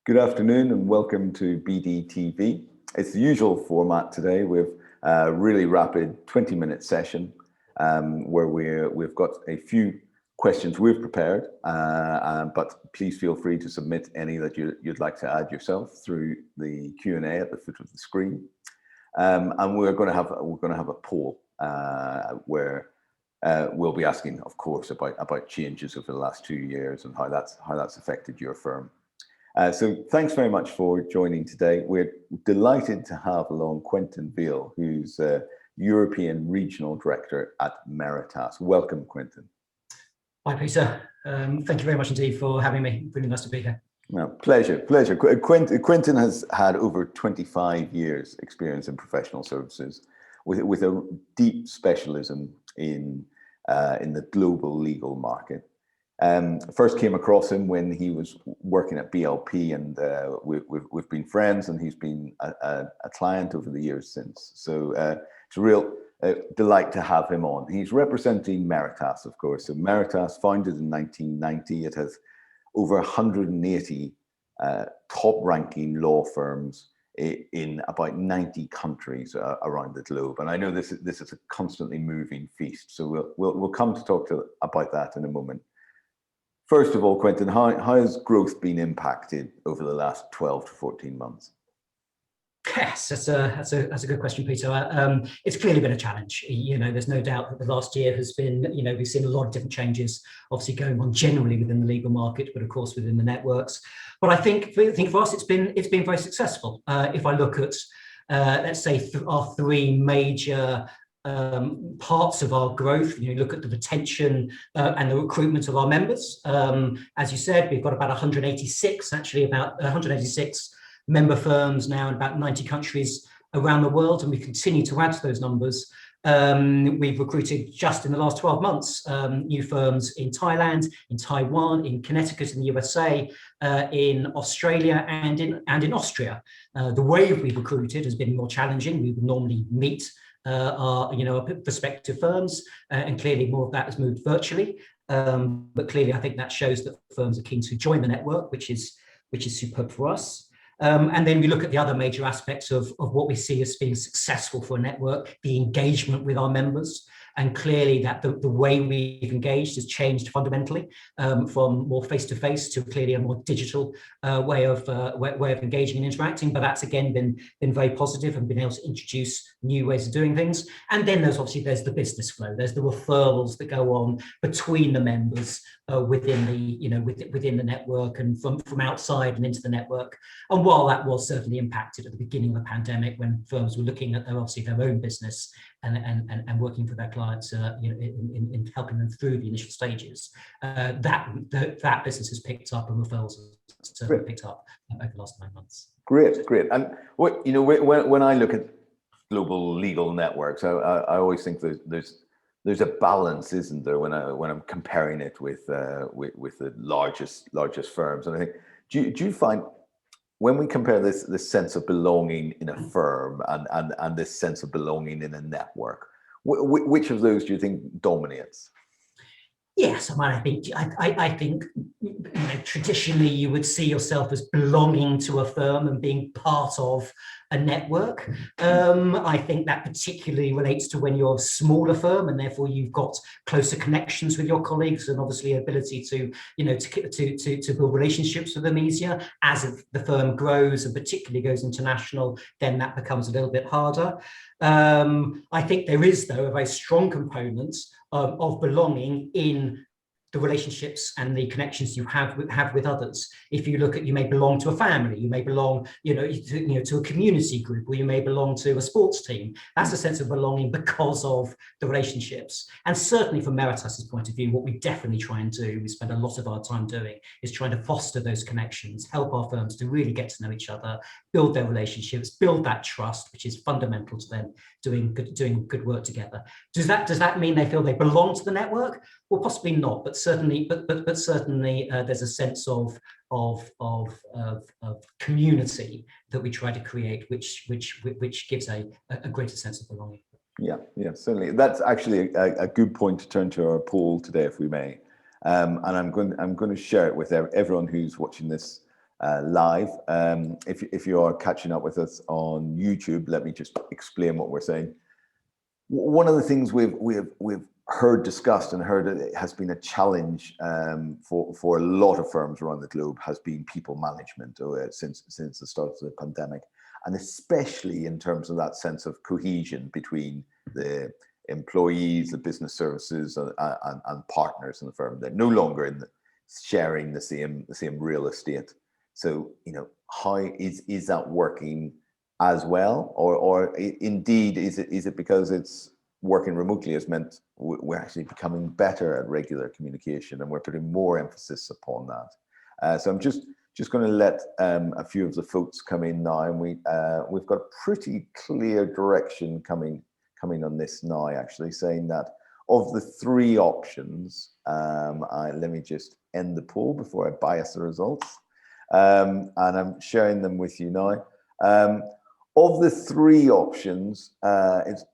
Good afternoon and welcome to BDTV. It's the usual format today with a really rapid 20-minute session where we've got a few questions we've prepared, but please feel free to submit any that you'd like to add yourself through the Q&A at the foot of the screen. And we're going to have a poll where we'll be asking, of course, about changes over the last 2 years and how that's affected your firm. So thanks very much for joining today. We're delighted to have along Quentin Vaile, who's European Regional Director at Meritas. Welcome, Quentin. Hi, Peter. Thank you very much indeed for having me. Really nice to be here. No, pleasure. Quentin has had over 25 years experience in professional services with a deep specialism in the global legal market. First came across him when he was working at BLP, and we've been friends, and he's been a client over the years since. So it's a real delight to have him on. He's representing Meritas, of course. So Meritas, founded in 1990, it has over 180 top-ranking law firms in about 90 countries around the globe. And I know this is a constantly moving feast. So we'll come to talk about that in a moment. First of all, Quentin, how has growth been impacted over the last 12 to 14 months? Yes, that's a good question, Peter. It's clearly been a challenge. You know, there's no doubt that the last year has been, you know, we've seen a lot of different changes, obviously going on generally within the legal market, but of course within the networks. But I think for us, it's been very successful. If I look at, let's say, our three major parts of our growth, you look at the retention and the recruitment of our members. As you said, we've got about 186 member firms now in about 90 countries around the world, and we continue to add to those numbers. We've recruited just in the last 12 months new firms in Thailand, in Taiwan, in Connecticut in the USA, in Australia and in Austria. The way we've recruited has been more challenging. We would normally meet our prospective firms, and clearly more of that has moved virtually. But clearly, I think that shows that firms are keen to join the network, which is superb for us. And then we look at the other major aspects of what we see as being successful for a network, the engagement with our members. And clearly that the way we've engaged has changed fundamentally from more face-to-face to clearly a more digital way of engaging and interacting. But that's again been very positive and been able to introduce new ways of doing things. And then there's the business flow. There's the referrals that go on between the members within the network and from outside and into the network. And while that was certainly impacted at the beginning of the pandemic, when firms were looking at their own business and working for their clients, in helping them through the initial stages, that business has picked up, and referrals have certainly picked up over the last 9 months. Great. And when I look at global legal networks, I always think there's a balance, isn't there, when I'm comparing it with the largest firms, and I think do you find, when we compare this sense of belonging in a firm and this sense of belonging in a network, which of those do you think dominates? Yes, I think traditionally you would see yourself as belonging to a firm and being part of a network. I think that particularly relates to when you're a smaller firm, and therefore you've got closer connections with your colleagues, and obviously ability to build relationships with them easier. As the firm grows and particularly goes international, then that becomes a little bit harder. I think there is, though, a very strong component of belonging in the relationships and the connections you have with others. If you look at, you may belong to a family, you may belong, to a community group, or you may belong to a sports team. That's a sense of belonging because of the relationships. And certainly from Meritas's point of view, what we definitely try and do, we spend a lot of our time doing, is trying to foster those connections, help our firms to really get to know each other, build their relationships, build that trust, which is fundamental to them doing good work together. Does that mean they feel they belong to the network? Well, possibly not, but certainly there's a sense of community that we try to create, which gives a greater sense of belonging. Yeah, certainly. That's actually a good point to turn to our poll today, if we may. And I'm going to share it with everyone who's watching this live. If you are catching up with us on YouTube, let me just explain what we're saying. One of the things we've heard discussed and heard it has been a challenge for a lot of firms around the globe has been people management since the start of the pandemic, and especially in terms of that sense of cohesion between the employees, the business services, and partners in the firm. They're no longer sharing the same real estate. So, how is that working as well, or indeed is it because it's working remotely has meant we're actually becoming better at regular communication, and we're putting more emphasis upon that. So I'm just going to let a few of the folks come in now, and we've got a pretty clear direction coming on this now, actually, saying that of the three options, let me just end the poll before I bias the results, and I'm sharing them with you now. Of the three options, it's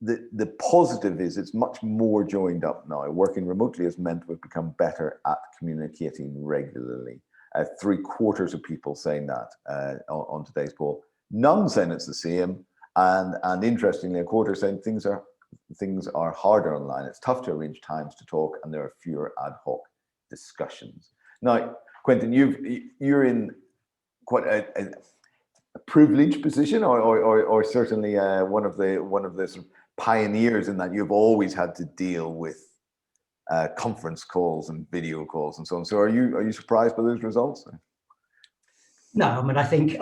the positive is it's much more joined up now. Working remotely has meant we've become better at communicating regularly. 3/4 of people saying that on today's poll. None saying it's the same, and interestingly, 1/4 saying things are harder online. It's tough to arrange times to talk, and there are fewer ad hoc discussions. Now, Quentin, you're in quite a privileged position, or certainly one of the sort of pioneers in that you've always had to deal with conference calls and video calls and so on. So are you surprised by those results? No, I mean, I think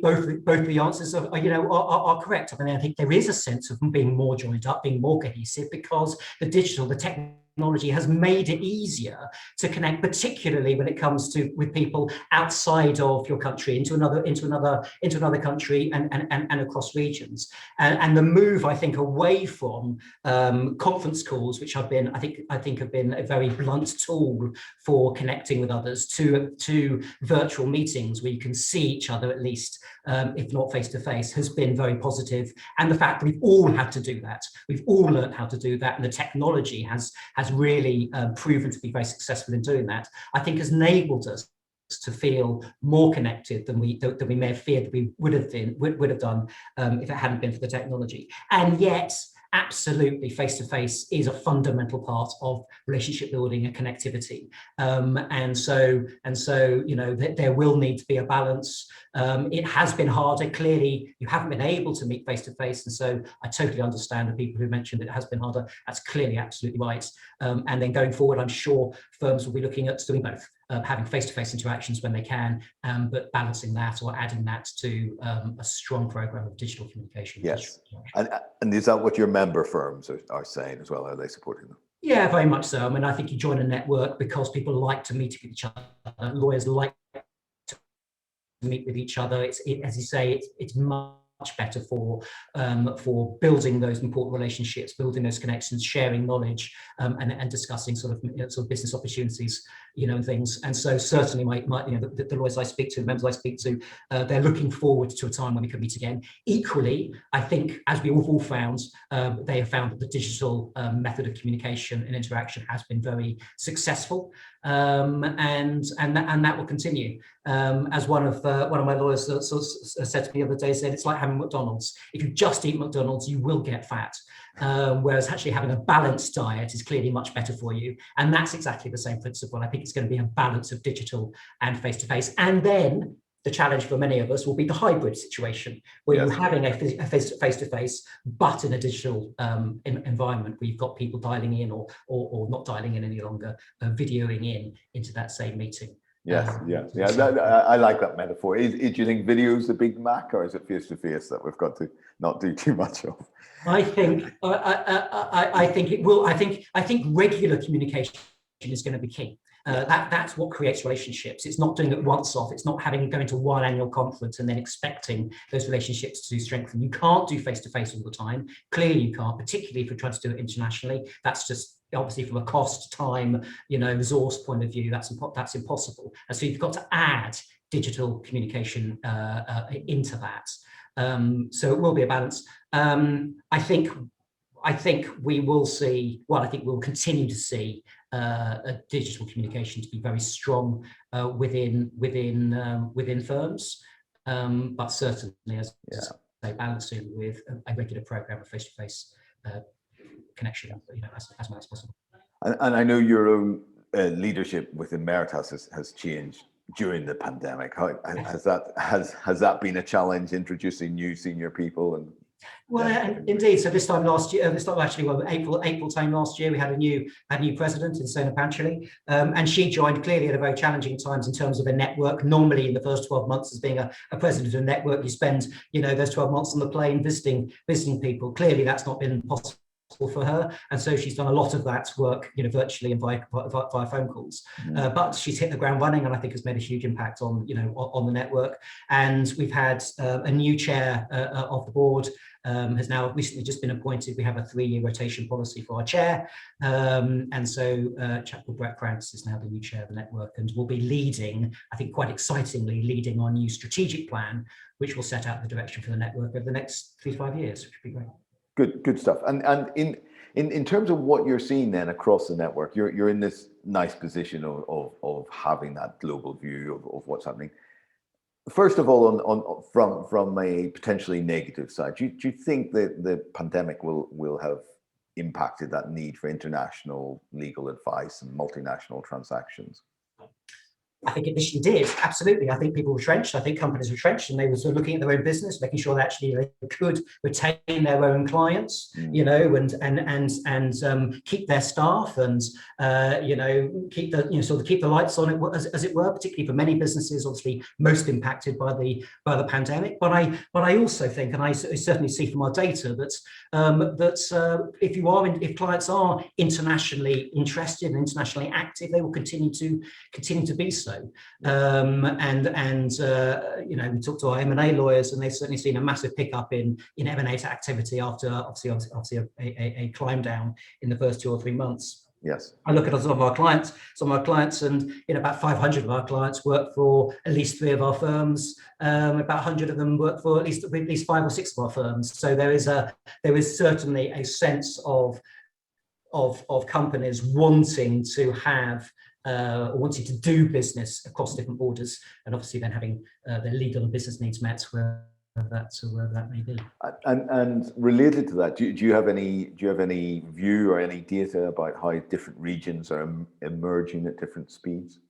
both the answers are correct. I mean, I think there is a sense of being more joined up, being more cohesive, because the technology has made it easier to connect, particularly when it comes to with people outside of your country into another country and across regions. And the move, I think, away from conference calls, which have been a very blunt tool for connecting with others, to virtual meetings where you can see each other, at least if not face to face, has been very positive. And the fact that we've all had to do that, we've all learned how to do that, and the technology has really proven to be very successful in doing that, I think has enabled us to feel more connected than we may have feared that we would have done if it hadn't been for the technology. And yet, absolutely, face-to-face is a fundamental part of relationship building and connectivity. And so, there will need to be a balance. It has been harder. Clearly, you haven't been able to meet face-to-face. And so I totally understand the people who mentioned it has been harder. That's clearly absolutely right. And then going forward, I'm sure firms will be looking at doing both. Having face-to-face interactions when they can, but balancing that or adding that to a strong program of digital communication. Yes, and is that what your member firms are saying as well? Are they supporting them? Yeah, very much so. I mean, I think you join a network because people like to meet with each other. Lawyers like to meet with each other. As you say, it's much better for building those important relationships, building those connections, sharing knowledge, and discussing sort of business opportunities, and things. And so certainly the lawyers I speak to, the members I speak to, they're looking forward to a time when we can meet again. Equally, I think, as we've all found, they have found that the digital method of communication and interaction has been very successful, and that will continue. As one of my lawyers said to me the other day, said it's like having McDonald's. If you just eat McDonald's, you will get fat. Whereas actually having a balanced diet is clearly much better for you. And that's exactly the same principle. I think it's going to be a balance of digital and face-to-face. And then the challenge for many of us will be the hybrid situation, where you're having a face-to-face, but in a digital environment where you've got people dialing in or not dialing in any longer, videoing into that same meeting. Yes. I like that metaphor. Do you think video is the Big Mac, or is it face-to-face that we've got to not do too much of? I think it will. I think regular communication is going to be key. That's what creates relationships. It's not doing it once off. It's not going to one annual conference and then expecting those relationships to strengthen. You can't do face-to-face all the time. Clearly you can't, particularly if you're trying to do it internationally. That's just obviously from a cost, time, resource point of view, that's impossible. And so you've got to add digital communication into that. So it will be a balance. I think we will see, I think we'll continue to see digital communication to be very strong within firms, but certainly as they balancing with a regular program of face-to-face connection, as much as possible. And I know your own leadership within Meritas has changed during the pandemic. How has that been a challenge, introducing new senior people? And indeed. So this time last year, April time last year, we had a new president in Sona Panchali, and she joined clearly at a very challenging times in terms of a network. Normally, in the first 12 months, as being a president of a network, you spend those 12 months on the plane visiting people. Clearly, that's not been possible for her, and so she's done a lot of that work virtually and via phone calls, but she's hit the ground running, and I think has made a huge impact on on the network. And we've had a new chair of the board, has now recently just been appointed. We have a 3-year rotation policy for our chair, and so a chap called Brett Krantz is now the new chair of the network, and will be leading, I think quite excitingly, leading our new strategic plan, which will set out the direction for the network over the next 3 to 5 years, which would be great. Good stuff. And in terms of what you're seeing then across the network, you're in this nice position of having that global view of what's happening. First of all, from a potentially negative side, do you think that the pandemic will have impacted that need for international legal advice and multinational transactions? I think initially did, absolutely. I think people were retrenched. I think companies were retrenched, and they were sort of looking at their own business, making sure that actually they could retain their own clients, and keep their staff, and keep the lights on, as it were. Particularly for many businesses, obviously most impacted by the pandemic. But I also think, and I certainly see from our data that if clients are internationally interested and internationally active, they will continue to be so. We talked to our M&A lawyers, and they've certainly seen a massive pickup in M&A activity after obviously a climb down in the first 2 or 3 months. Yes. I look at some of our clients, and about 500 of our clients work for at least 3 of our firms. About 100 of them work for at least 5 or 6 of our firms. So there is certainly a sense of companies wanting to have wanting to do business across different borders, and obviously then having their legal and business needs met wherever that may be. And related to that, do you have any view or any data about how different regions are emerging at different speeds?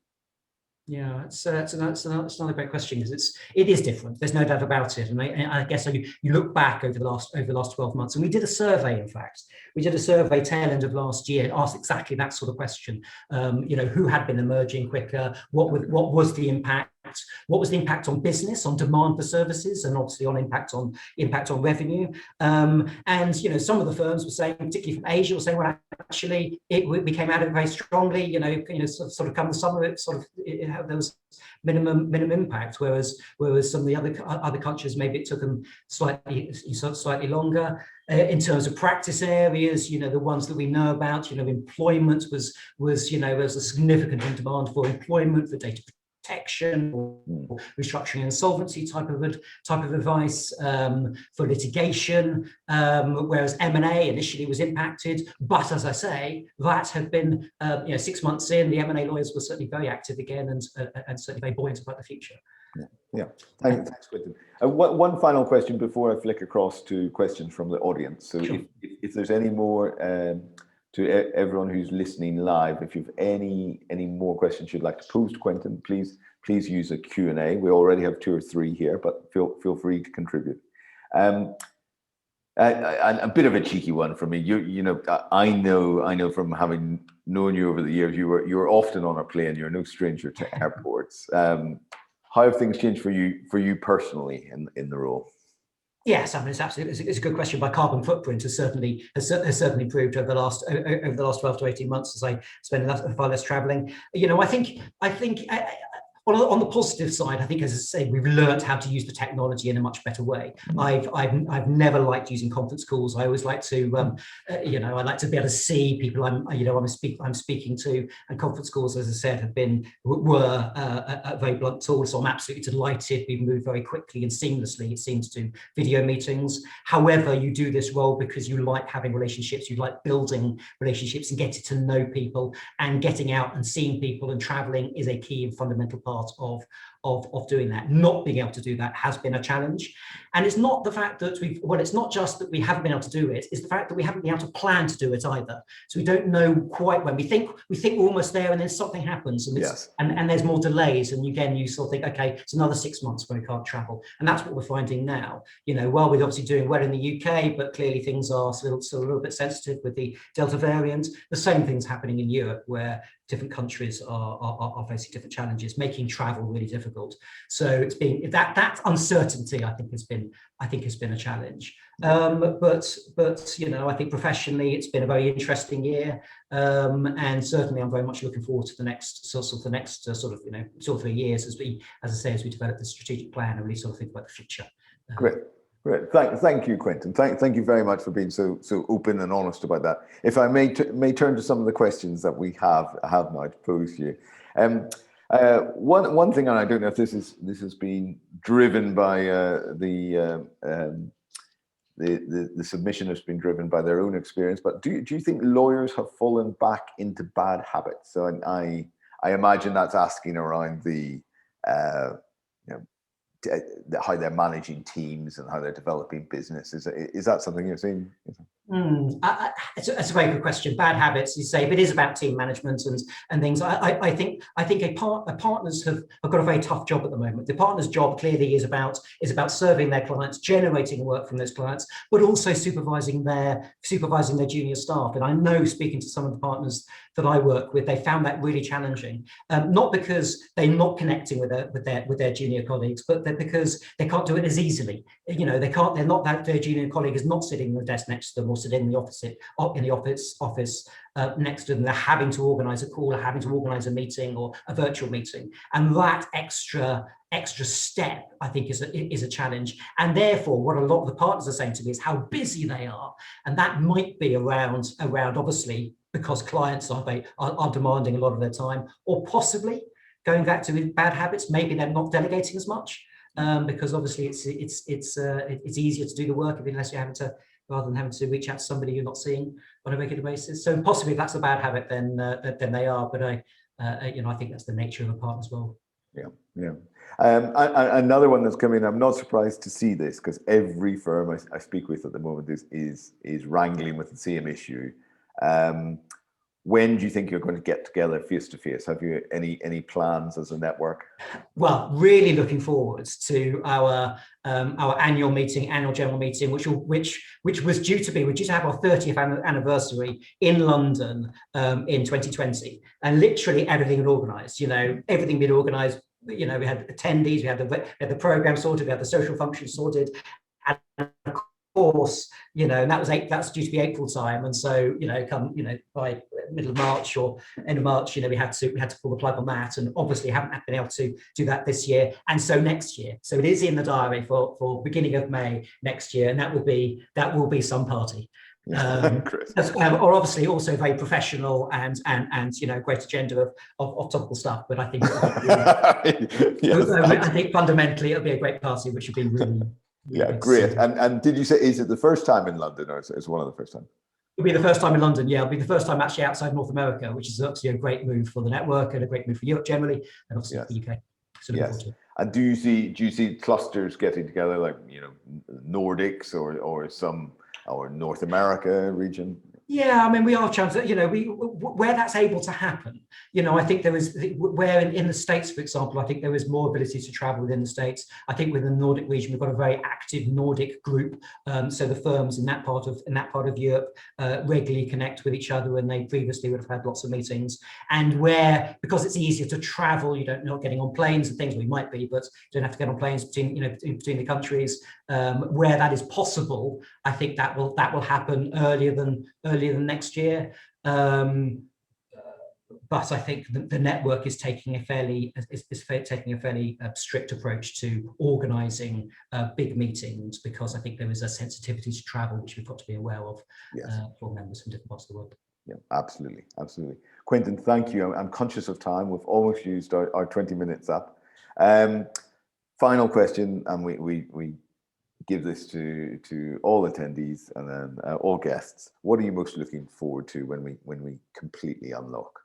Yeah, it's another great question, because it is different. There's no doubt about it. And I guess you look back over the last 12 months, and we did a survey. In fact, we did a survey tail end of last year and asked exactly that sort of question. Who had been emerging quicker? What was the impact? What was the impact on business, on demand for services, and obviously on impact on revenue? And some of the firms were saying, particularly from Asia, were saying, well, actually, we came out of it very strongly. Sort of come the summer, there was minimum impact, whereas some of the other countries, maybe it took them slightly longer. In terms of practice areas, the ones that we know about, employment was a significant demand for employment, for data protection, or restructuring and solvency type of advice, for litigation, whereas M&A initially was impacted. But as I say, that had been 6 months in, the M&A lawyers were certainly very active again, and certainly very buoyant about the future. Yeah. Thanks, Quentin. One final question before I flick across to questions from the audience. So sure. If there's any more to everyone who's listening live, if you've any more questions you'd like to pose to Quentin, please use a Q&A. We already have 2 or 3 here, but feel free to contribute. And a bit of a cheeky one for me. I know from having known you over the years, you're often on a plane. You're no stranger to airports. How have things changed for you personally in the role? Yes, I mean it's a good question. My carbon footprint has certainly improved over the last 12 to 18 months as I spend far less traveling. I think one on the positive side, I think, as I say, we've learned how to use the technology in a much better way. I've never liked using conference calls. I always like to, I like to be able to see people I'm speaking to, and conference calls, as I said, were a very blunt tool. So I'm absolutely delighted we've moved very quickly and seamlessly, it seems, to video meetings. However, you do this role because you like having relationships, you like building relationships and getting to know people, and getting out and seeing people and traveling is a key and fundamental part of doing that. Not being able to do that has been a challenge. And it's not the fact that it's not just that we haven't been able to do it, it's the fact that we haven't been able to plan to do it either. So we don't know quite when. We think we're almost there, and then something happens, and and there's more delays, and again you sort of think, okay, it's another 6 months when we can't travel. And that's what we're finding now. While we're obviously doing well in the UK, but clearly things are still a little bit sensitive with the Delta variant. The same thing's happening in Europe, where different countries are facing different challenges, making travel really difficult. So it's been that uncertainty, I think has been a challenge. But I think professionally it's been a very interesting year, and certainly I'm very much looking forward to the next 3 years as we develop the strategic plan and really sort of think about the future. Great. Thank you, Quentin. Thank you very much for being so open and honest about that. If I may turn to some of the questions that we have now to pose to you. One thing, and I don't know if this has been driven by the submission has been driven by their own experience, but do you think lawyers have fallen back into bad habits? So I imagine that's asking around how they're managing teams and how they're developing business. Is that something you're seeing? It's a very good question. Bad habits, you say, if it is about team management and things, I think partners have got a very tough job at the moment. The partner's job clearly is about serving their clients, generating work from those clients, but also supervising their junior staff. And I know, speaking to some of the partners that I work with, they found that really challenging. Not because they're not connecting with their junior colleagues, but because they can't do it as easily. Their junior colleague is not sitting at the desk next to them or sitting in the office next to them. They're having to organize a call, or having to organize a meeting or a virtual meeting, and that extra step, I think, is a challenge. And therefore, what a lot of the partners are saying to me is how busy they are, and that might be around obviously because clients are demanding a lot of their time, or possibly going back to bad habits. Maybe they're not delegating as much, because obviously it's easier to do the work rather than having to reach out to somebody you're not seeing on a regular basis. So possibly if that's a bad habit, then they are. But I think that's the nature of a partner as well. Yeah. Another one that's coming. I'm not surprised to see this, because every firm I speak with at the moment is wrangling with the same issue. When do you think you're going to get together face to face? Have you any plans as a network? Well, really looking forward to our annual general meeting, which was due to have our 30th anniversary in London in 2020, and literally everything had organised. Everything been organised. We had attendees, we had the program sorted, we had the social functions sorted, and of course, and that's due to be April time, and so by middle of March or end of March, we had to pull the plug on that, and obviously haven't been able to do that this year, and so next year. So it is in the diary for beginning of May next year, and that will be some party. Or obviously also very professional and great agenda of topical stuff, but I think I think fundamentally it'll be a great party, which would be really great. And did you say, is it the first time in London, or is it one of the first time? It'll be the first time in London. Yeah, it'll be the first time actually outside North America, which is obviously a great move for the network and a great move for Europe generally, and obviously the UK. So yes. And do you see clusters getting together, like Nordics or North America region? Yeah, I mean, we are trying to, where that's able to happen. I think there is, where in the States, for example, I think there is more ability to travel within the States. I think within the Nordic region, we've got a very active Nordic group. So the firms in that part of Europe regularly connect with each other, and they previously would have had lots of meetings. And because it's easier to travel, not getting on planes and things. We might be, but you don't have to get on planes between the countries. Where that is possible, I think that will happen earlier than next year. but I think the network is taking a fairly strict approach to organising big meetings, because I think there is a sensitivity to travel which we've got to be aware of for members from different parts of the world. Yeah, absolutely, absolutely. Quentin, thank you. I'm conscious of time. We've almost used our 20 minutes up. Final question, and we give this to all attendees and then all guests. What are you most looking forward to when we completely unlock?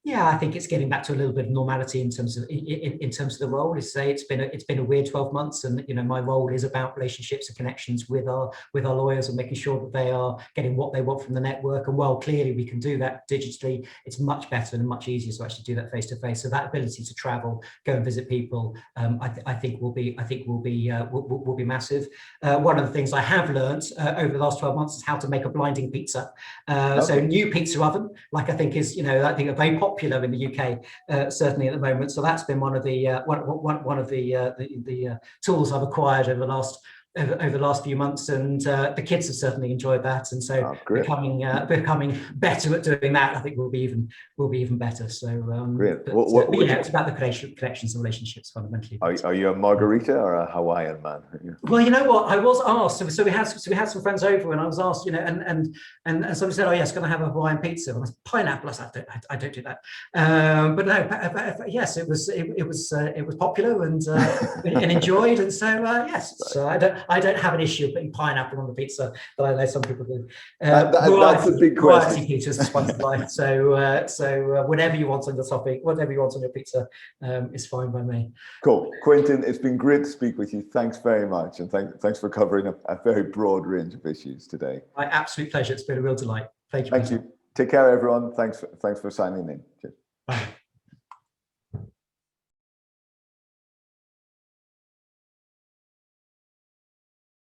Yeah, I think it's getting back to a little bit of normality in terms of the role. As I say, it's been a weird 12 months, and my role is about relationships and connections with our lawyers and making sure that they are getting what they want from the network. And while clearly we can do that digitally, it's much better and much easier to actually do that face to face. So that ability to travel, go and visit people, I think will be massive. One of the things I have learned over the last 12 months is how to make a blinding pizza. So new pizza oven, like I think is I think a very popular in the UK, certainly at the moment. So that's been one of the tools I've acquired over the last few months, and the kids have certainly enjoyed that. And so becoming better at doing that, I think will be even better. So great. It's about the connections and relationships fundamentally. Are you a margarita or a Hawaiian man? Well, you know what, I was asked. So we had some friends over, and I was asked, and somebody said, "Oh yes, going to have a Hawaiian pizza." And I said, "Pineapple." I said, I don't do that. But no, yes, it was popular and enjoyed, and so yes. So I don't have an issue of putting pineapple on the pizza, but I know some people do. That's a big question. Variety pizza is the spice of life. So whatever you want on the topic, whatever you want on your pizza, is fine by me. Cool, Quentin. It's been great to speak with you. Thanks very much, and thanks for covering a very broad range of issues today. My absolute pleasure. It's been a real delight. Thank you. Thank you. Take care, everyone. Thanks for signing in. Cheers. Bye.